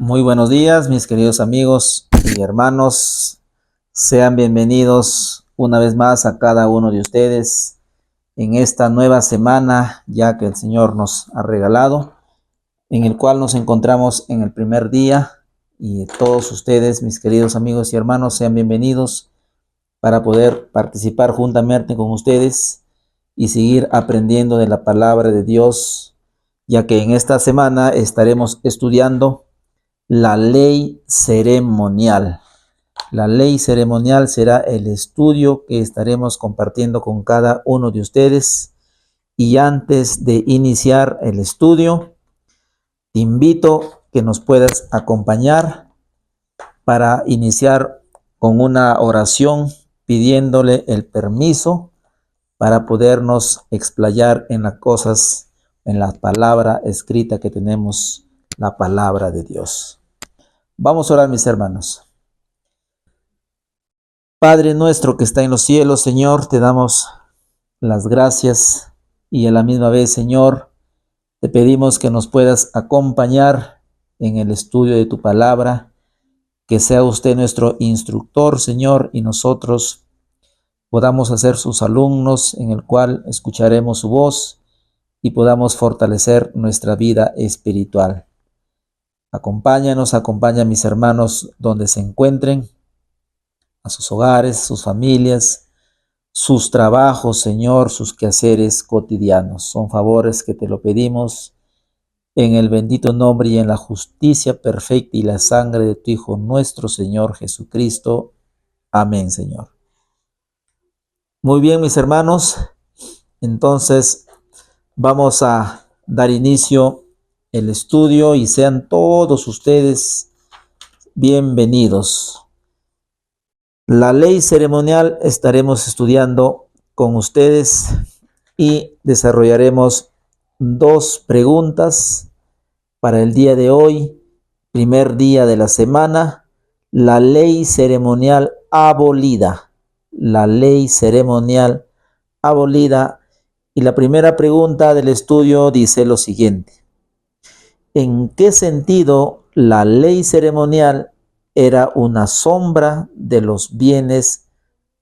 Muy buenos días, mis queridos amigos y hermanos. Sean bienvenidos una vez más a cada uno de ustedes en esta nueva semana, ya que el Señor nos ha regalado, en el cual nos encontramos en el primer día. Y todos ustedes, mis queridos amigos y hermanos, sean bienvenidos para poder participar juntamente con ustedes y seguir aprendiendo de la palabra de Dios, ya que en esta semana estaremos estudiando la ley ceremonial. La ley ceremonial será el estudio que estaremos compartiendo con cada uno de ustedes. Y antes de iniciar el estudio, te invito que nos puedas acompañar para iniciar con una oración pidiéndole el permiso para podernos explayar en las cosas, en la palabra escrita que tenemos, la palabra de Dios. Vamos a orar, mis hermanos. Padre nuestro que está en los cielos, Señor, te damos las gracias y a la misma vez, Señor, te pedimos que nos puedas acompañar en el estudio de tu palabra, que sea usted nuestro instructor, Señor, y nosotros podamos ser sus alumnos, en el cual escucharemos su voz y podamos fortalecer nuestra vida espiritual. Acompáñanos, acompaña a mis hermanos donde se encuentren, a sus hogares, sus familias, sus trabajos, Señor, sus quehaceres cotidianos. Son favores que te lo pedimos en el bendito nombre y en la justicia perfecta y la sangre de tu Hijo nuestro Señor Jesucristo. Amén, Señor. Muy bien, mis hermanos, entonces vamos a dar inicio al estudio y sean todos ustedes bienvenidos. La ley ceremonial estaremos estudiando con ustedes y desarrollaremos dos preguntas para el día de hoy, primer día de la semana, la ley ceremonial abolida. La ley ceremonial abolida. Y la primera pregunta del estudio dice lo siguiente: ¿en qué sentido la ley ceremonial era una sombra de los bienes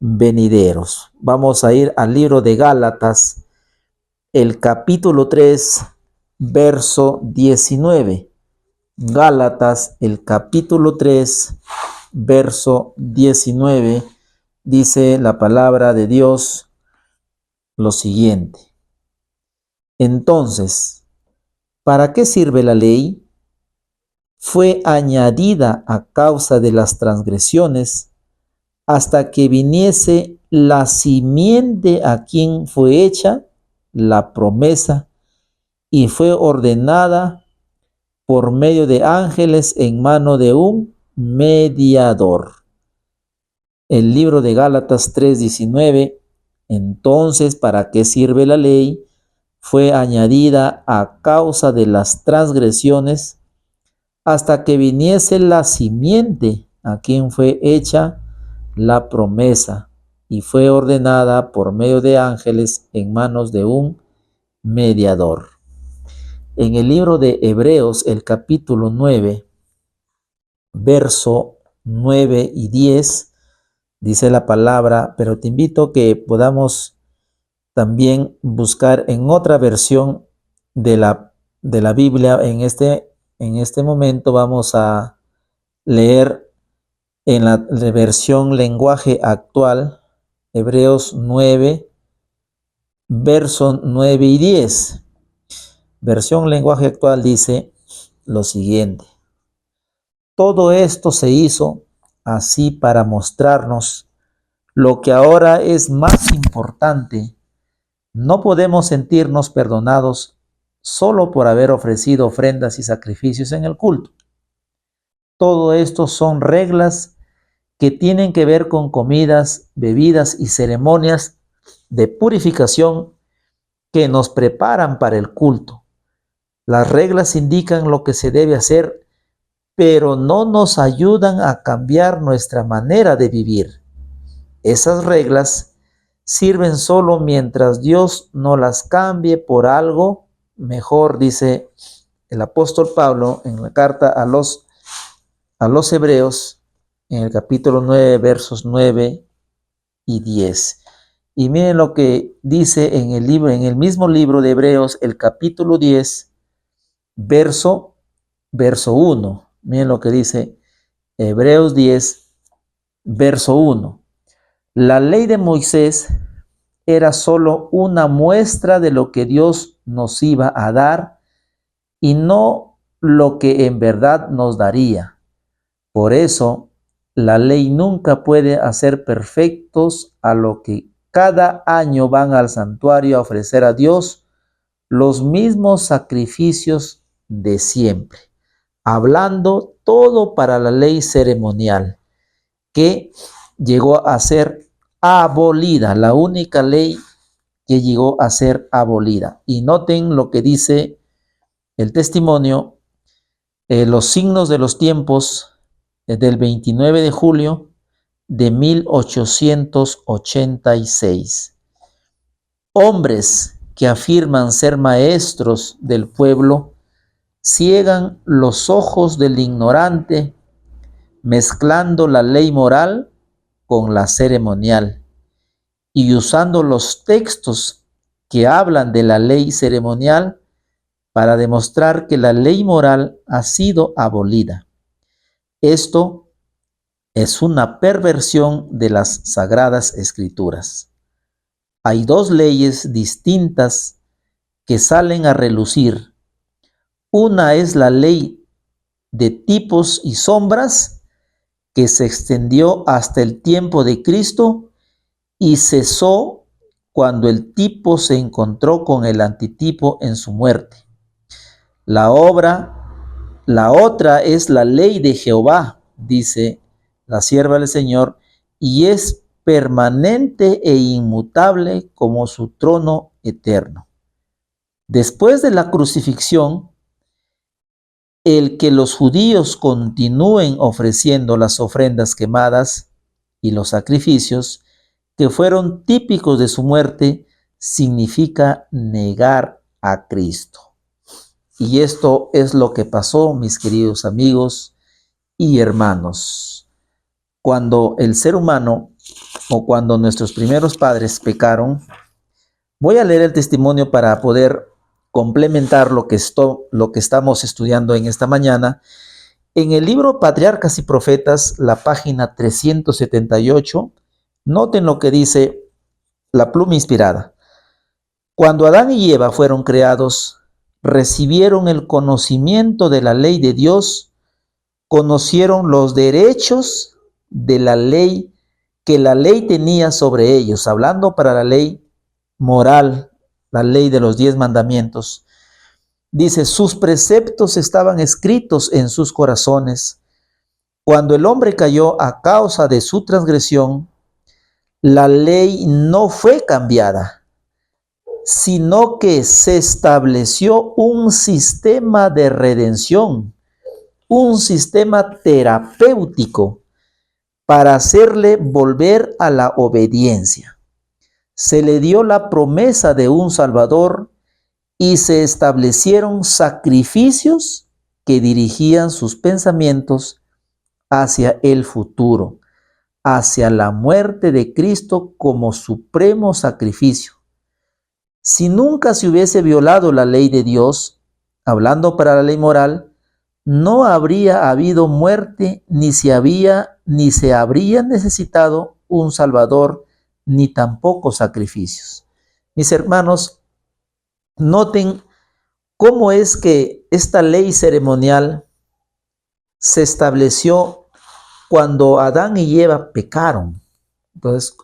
venideros? Vamos a ir al libro de Gálatas, el capítulo 3, verso 19. Gálatas, el capítulo 3, verso 19, dice la palabra de Dios lo siguiente: entonces, ¿para qué sirve la ley? Fue añadida a causa de las transgresiones, hasta que viniese la simiente a quien fue hecha la promesa, y fue ordenada por medio de ángeles en mano de un mediador. El libro de Gálatas 3:19. Entonces, ¿para qué sirve la ley? Fue añadida a causa de las transgresiones, hasta que viniese la simiente a quien fue hecha la promesa, y fue ordenada por medio de ángeles en manos de un mediador. En el libro de Hebreos, el capítulo 9, verso 9 y 10, dice la palabra, pero te invito a que podamos también buscar en otra versión de la Biblia. En este momento vamos a leer en la versión lenguaje actual, Hebreos 9, versos 9 y 10. Versión lenguaje actual dice lo siguiente: todo esto se hizo así para mostrarnos lo que ahora es más importante. No podemos sentirnos perdonados solo por haber ofrecido ofrendas y sacrificios en el culto. Todo esto son reglas que tienen que ver con comidas, bebidas y ceremonias de purificación que nos preparan para el culto. Las reglas indican lo que se debe hacer, pero no nos ayudan a cambiar nuestra manera de vivir. Esas reglas sirven solo mientras Dios no las cambie por algo mejor, dice el apóstol Pablo en la carta a los a los Hebreos en el capítulo 9, versos 9 y 10. Y miren lo que dice en el mismo libro de Hebreos, el capítulo 10, verso 1. Miren lo que dice Hebreos 10, verso 1. La ley de Moisés era solo una muestra de lo que Dios nos iba a dar y no lo que en verdad nos daría. Por eso, la ley nunca puede hacer perfectos a lo que cada año van al santuario a ofrecer a Dios los mismos sacrificios de siempre, hablando todo para la ley ceremonial, que llegó a ser abolida, la única ley que llegó a ser abolida. Y noten lo que dice el testimonio, los signos de los tiempos, del 29 de julio de 1886. Hombres que afirman ser maestros del pueblo ciegan los ojos del ignorante, mezclando la ley moral con la ceremonial y usando los textos que hablan de la ley ceremonial para demostrar que la ley moral ha sido abolida. Esto es una perversión de las Sagradas Escrituras. Hay dos leyes distintas que salen a relucir. Una es la ley de tipos y sombras, que se extendió hasta el tiempo de Cristo y cesó cuando el tipo se encontró con el antitipo en su muerte. La otra es la ley de Jehová, dice la sierva del Señor, y es permanente e inmutable como su trono eterno. Después de la crucifixión, el que los judíos continúen ofreciendo las ofrendas quemadas y los sacrificios que fueron típicos de su muerte significa negar a Cristo. Y esto es lo que pasó, mis queridos amigos y hermanos. Cuando el ser humano o cuando nuestros primeros padres pecaron, voy a leer el testimonio para poder complementar lo que estamos estudiando en esta mañana. En el libro Patriarcas y Profetas, la página 378, noten lo que dice la pluma inspirada. Cuando Adán y Eva fueron creados, recibieron el conocimiento de la ley de Dios, conocieron los derechos de la ley que la ley tenía sobre ellos, hablando para la ley moral, la ley de los 10 mandamientos. Dice, sus preceptos estaban escritos en sus corazones. Cuando el hombre cayó a causa de su transgresión, la ley no fue cambiada, sino que se estableció un sistema de redención, un sistema terapéutico para hacerle volver a la obediencia. Se le dio la promesa de un Salvador y se establecieron sacrificios que dirigían sus pensamientos hacia el futuro, hacia la muerte de Cristo como supremo sacrificio. Si nunca se hubiese violado la ley de Dios, hablando para la ley moral, no habría habido muerte, ni se habría necesitado un Salvador, ni tampoco sacrificios. Mis hermanos, noten cómo es que esta ley ceremonial se estableció cuando Adán y Eva pecaron. Entonces,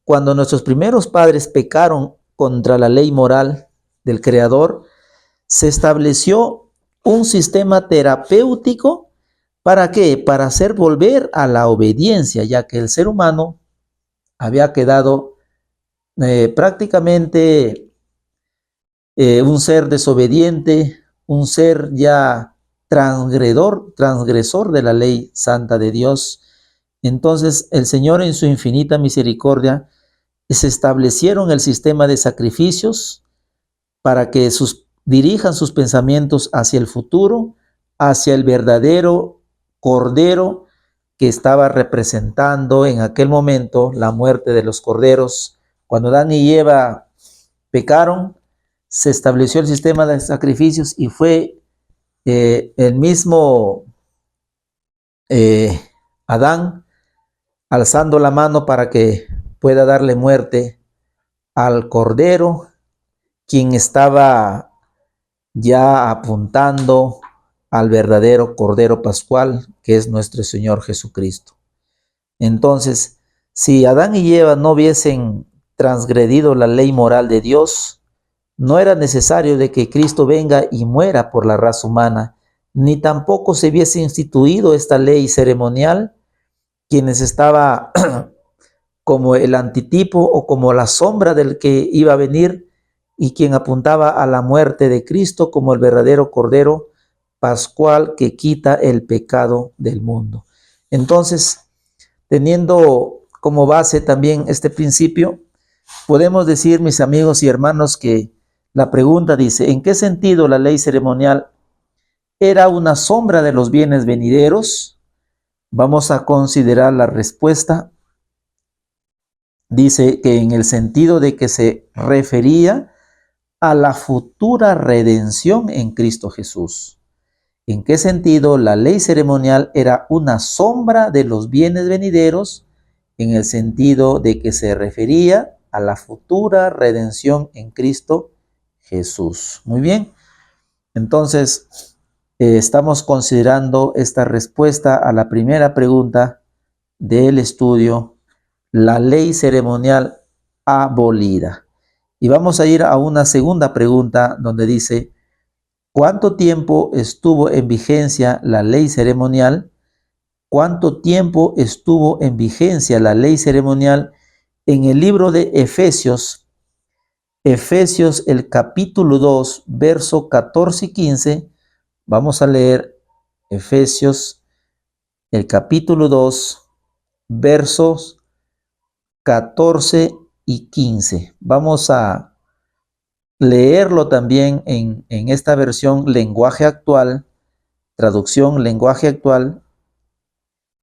cuando nuestros primeros padres pecaron contra la ley moral del Creador, se estableció un sistema terapéutico. ¿Para qué? Para hacer volver a la obediencia, ya que el ser humano había quedado prácticamente un ser desobediente, un ser ya transgresor de la ley santa de Dios. Entonces el Señor, en su infinita misericordia, se establecieron el sistema de sacrificios para que dirijan sus pensamientos hacia el futuro, hacia el verdadero cordero que estaba representando en aquel momento la muerte de los corderos. Cuando Adán y Eva pecaron, se estableció el sistema de sacrificios y fue el mismo Adán alzando la mano para que pueda darle muerte al cordero, quien estaba ya apuntando al verdadero Cordero Pascual, que es nuestro Señor Jesucristo. Entonces, si Adán y Eva no hubiesen transgredido la ley moral de Dios, no era necesario de que Cristo venga y muera por la raza humana, ni tampoco se hubiese instituido esta ley ceremonial, quienes estaba como el antitipo o como la sombra del que iba a venir y quien apuntaba a la muerte de Cristo como el verdadero Cordero Pascual que quita el pecado del mundo. Entonces, teniendo como base también este principio, podemos decir, mis amigos y hermanos, que la pregunta dice, ¿en qué sentido la ley ceremonial era una sombra de los bienes venideros? Vamos a considerar la respuesta. Dice que en el sentido de que se refería a la futura redención en Cristo Jesús. ¿En qué sentido la ley ceremonial era una sombra de los bienes venideros? En el sentido de que se refería a la futura redención en Cristo Jesús. Muy bien, entonces estamos considerando esta respuesta a la primera pregunta del estudio, la ley ceremonial abolida. Y vamos a ir a una segunda pregunta donde dice, ¿cuánto tiempo estuvo en vigencia la ley ceremonial? ¿Cuánto tiempo estuvo en vigencia la ley ceremonial? En el libro de Efesios, el capítulo 2, verso 14 y 15, vamos a leer Efesios, el capítulo 2, versos 14 y 15. Vamos a leerlo también en esta versión lenguaje actual, traducción lenguaje actual,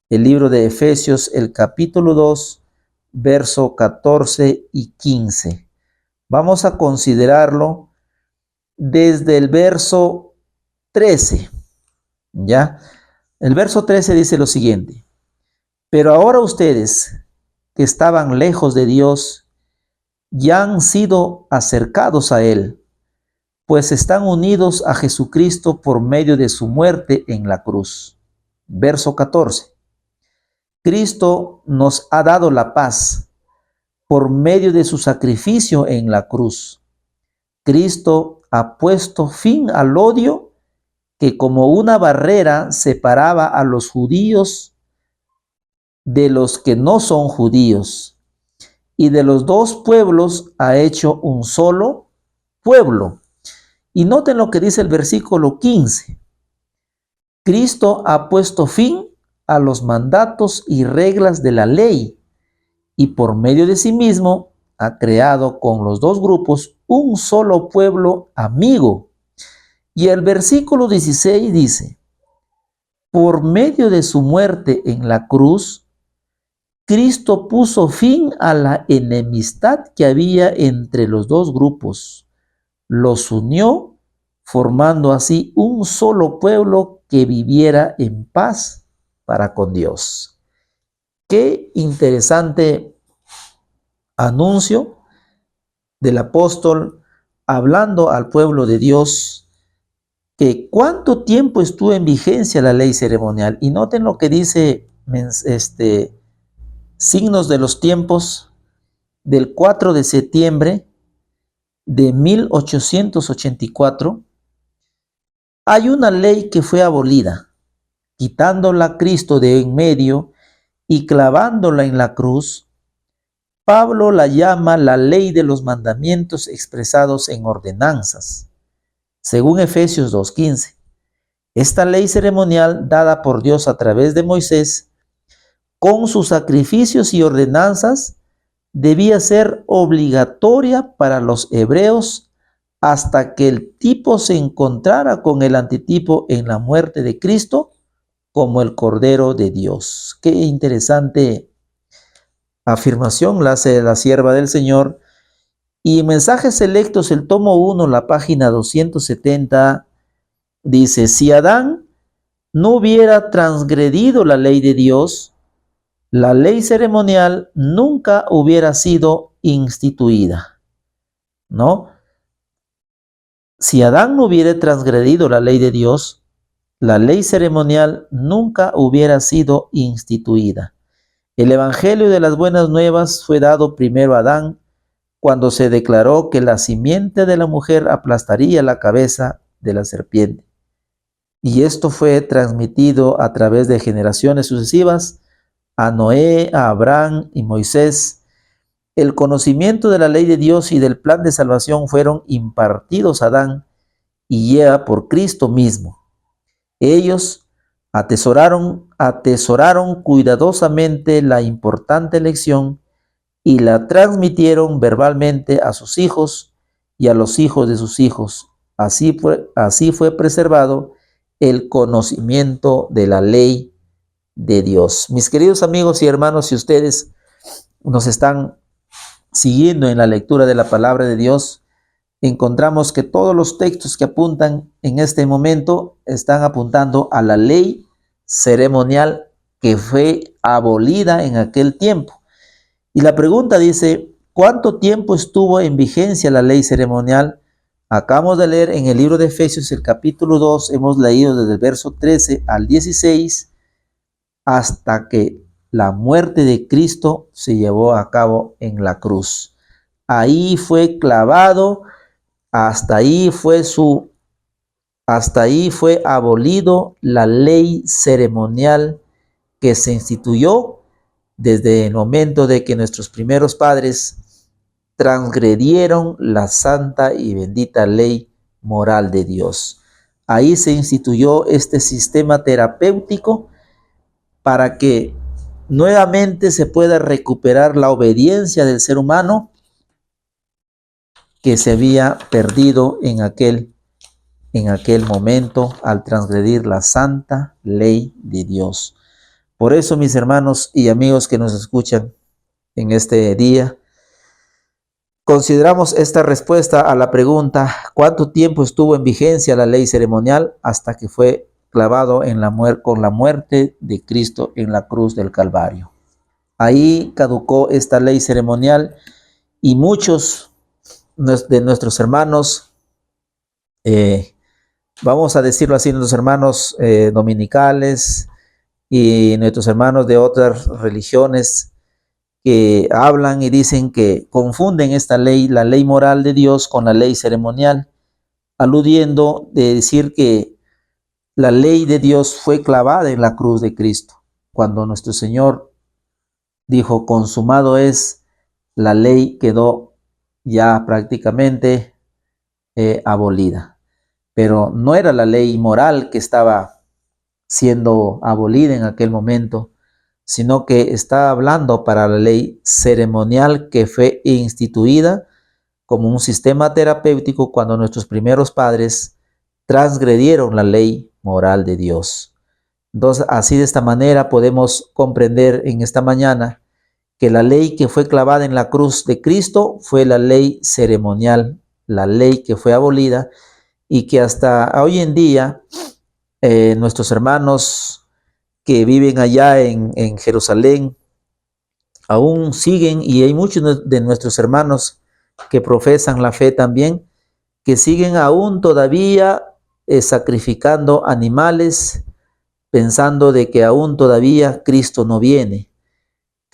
el libro de Efesios, el capítulo 2, verso 14 y 15. Vamos a considerarlo desde el verso 13, ¿ya? El verso 13 dice lo siguiente, pero ahora ustedes que estaban lejos de Dios, ya han sido acercados a Él, pues están unidos a Jesucristo por medio de su muerte en la cruz. Verso 14. Cristo nos ha dado la paz por medio de su sacrificio en la cruz. Cristo ha puesto fin al odio que como una barrera separaba a los judíos de los que no son judíos, y de los dos pueblos ha hecho un solo pueblo. Y noten lo que dice el versículo 15. Cristo ha puesto fin a los mandatos y reglas de la ley, y por medio de sí mismo ha creado con los dos grupos un solo pueblo amigo. Y el versículo 16 dice, por medio de su muerte en la cruz, Cristo puso fin a la enemistad que había entre los dos grupos. Los unió, formando así un solo pueblo que viviera en paz para con Dios. Qué interesante anuncio del apóstol hablando al pueblo de Dios, que cuánto tiempo estuvo en vigencia la ley ceremonial. Y noten lo que dice Signos de los Tiempos del 4 de septiembre de 1884. Hay una ley que fue abolida, quitándola a Cristo de en medio y clavándola en la cruz. Pablo la llama la ley de los mandamientos expresados en ordenanzas, según Efesios 2:15. Esta ley ceremonial dada por Dios a través de Moisés, con sus sacrificios y ordenanzas, debía ser obligatoria para los hebreos hasta que el tipo se encontrara con el antitipo en la muerte de Cristo como el Cordero de Dios. Qué interesante afirmación la hace la sierva del Señor. Y en Mensajes Selectos, el tomo 1, la página 270, dice: si Adán no hubiera transgredido la ley de Dios, la ley ceremonial nunca hubiera sido instituida, ¿no? Si Adán no hubiera transgredido la ley de Dios, la ley ceremonial nunca hubiera sido instituida. El Evangelio de las Buenas Nuevas fue dado primero a Adán, cuando se declaró que la simiente de la mujer aplastaría la cabeza de la serpiente. Y esto fue transmitido a través de generaciones sucesivas a Noé, a Abraham y Moisés. El conocimiento de la ley de Dios y del plan de salvación fueron impartidos a Adán y Eva por Cristo mismo. Ellos atesoraron cuidadosamente la importante lección y la transmitieron verbalmente a sus hijos y a los hijos de sus hijos. Así fue preservado el conocimiento de la ley de Dios. Mis queridos amigos y hermanos, si ustedes nos están siguiendo en la lectura de la palabra de Dios, encontramos que todos los textos que apuntan en este momento están apuntando a la ley ceremonial que fue abolida en aquel tiempo. Y la pregunta dice: ¿cuánto tiempo estuvo en vigencia la ley ceremonial? Acabamos de leer en el libro de Efesios, el capítulo 2, hemos leído desde el verso 13 al 16, hasta que la muerte de Cristo se llevó a cabo en la cruz. Ahí fue clavado, hasta ahí fue abolido la ley ceremonial que se instituyó desde el momento de que nuestros primeros padres transgredieron la santa y bendita ley moral de Dios. Ahí se instituyó este sistema terapéutico para que nuevamente se pueda recuperar la obediencia del ser humano que se había perdido en aquel momento al transgredir la santa ley de Dios. Por eso, mis hermanos y amigos que nos escuchan en este día, consideramos esta respuesta a la pregunta: ¿cuánto tiempo estuvo en vigencia la ley ceremonial? Hasta que fue clavado con la muerte de Cristo en la cruz del Calvario. Ahí caducó esta ley ceremonial y muchos de nuestros hermanos, vamos a decirlo así, nuestros hermanos dominicales y nuestros hermanos de otras religiones, que hablan y dicen que confunden esta ley, la ley moral de Dios, con la ley ceremonial, aludiendo de decir que la ley de Dios fue clavada en la cruz de Cristo. Cuando nuestro Señor dijo: consumado es, la ley quedó ya prácticamente abolida. Pero no era la ley moral que estaba siendo abolida en aquel momento, sino que está hablando para la ley ceremonial que fue instituida como un sistema terapéutico cuando nuestros primeros padres transgredieron la ley moral de Dios. Entonces, así de esta manera podemos comprender en esta mañana que la ley que fue clavada en la cruz de Cristo fue la ley ceremonial, la ley que fue abolida, y que hasta hoy en día nuestros hermanos que viven allá en Jerusalén aún siguen, y hay muchos de nuestros hermanos que profesan la fe también, que siguen aún todavía sacrificando animales, pensando de que aún todavía Cristo no viene.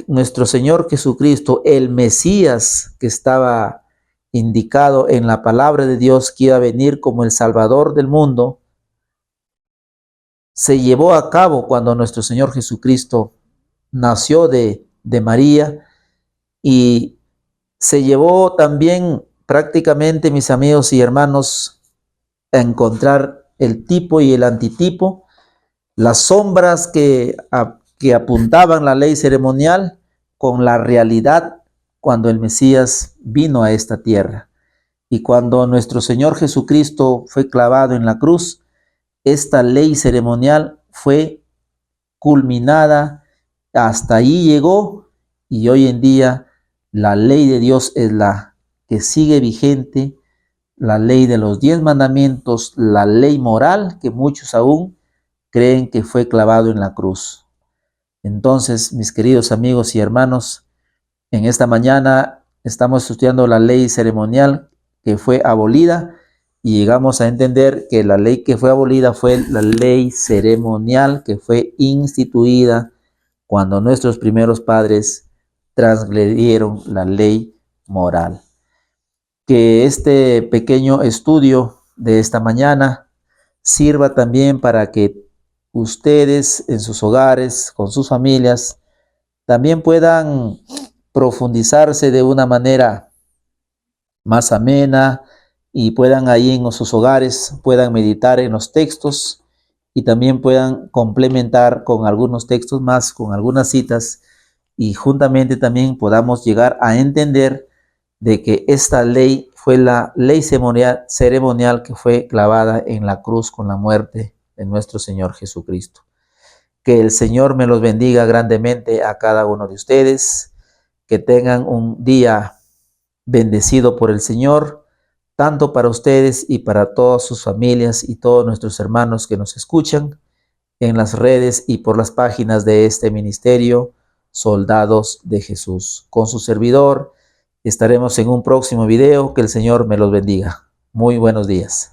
Nuestro Señor Jesucristo, el Mesías que estaba indicado en la palabra de Dios que iba a venir como el Salvador del mundo, se llevó a cabo cuando nuestro Señor Jesucristo nació de María, y se llevó también prácticamente, mis amigos y hermanos, a encontrar el tipo y el antitipo, las sombras que apuntaban la ley ceremonial con la realidad cuando el Mesías vino a esta tierra. Y cuando nuestro Señor Jesucristo fue clavado en la cruz, esta ley ceremonial fue culminada, hasta ahí llegó, y hoy en día la ley de Dios es la que sigue vigente, la ley de los 10 mandamientos, la ley moral que muchos aún creen que fue clavado en la cruz. Entonces, mis queridos amigos y hermanos, en esta mañana estamos estudiando la ley ceremonial que fue abolida y llegamos a entender que la ley que fue abolida fue la ley ceremonial que fue instituida cuando nuestros primeros padres transgredieron la ley moral. Que este pequeño estudio de esta mañana sirva también para que ustedes en sus hogares, con sus familias, también puedan profundizarse de una manera más amena y puedan ahí en sus hogares, puedan meditar en los textos y también puedan complementar con algunos textos más, con algunas citas y juntamente también podamos llegar a entender de que esta ley fue la ley ceremonial que fue clavada en la cruz con la muerte de nuestro Señor Jesucristo. Que el Señor me los bendiga grandemente a cada uno de ustedes, que tengan un día bendecido por el Señor, tanto para ustedes y para todas sus familias y todos nuestros hermanos que nos escuchan en las redes y por las páginas de este ministerio, Soldados de Jesús. Con su servidor, estaremos en un próximo video. Que el Señor me los bendiga. Muy buenos días.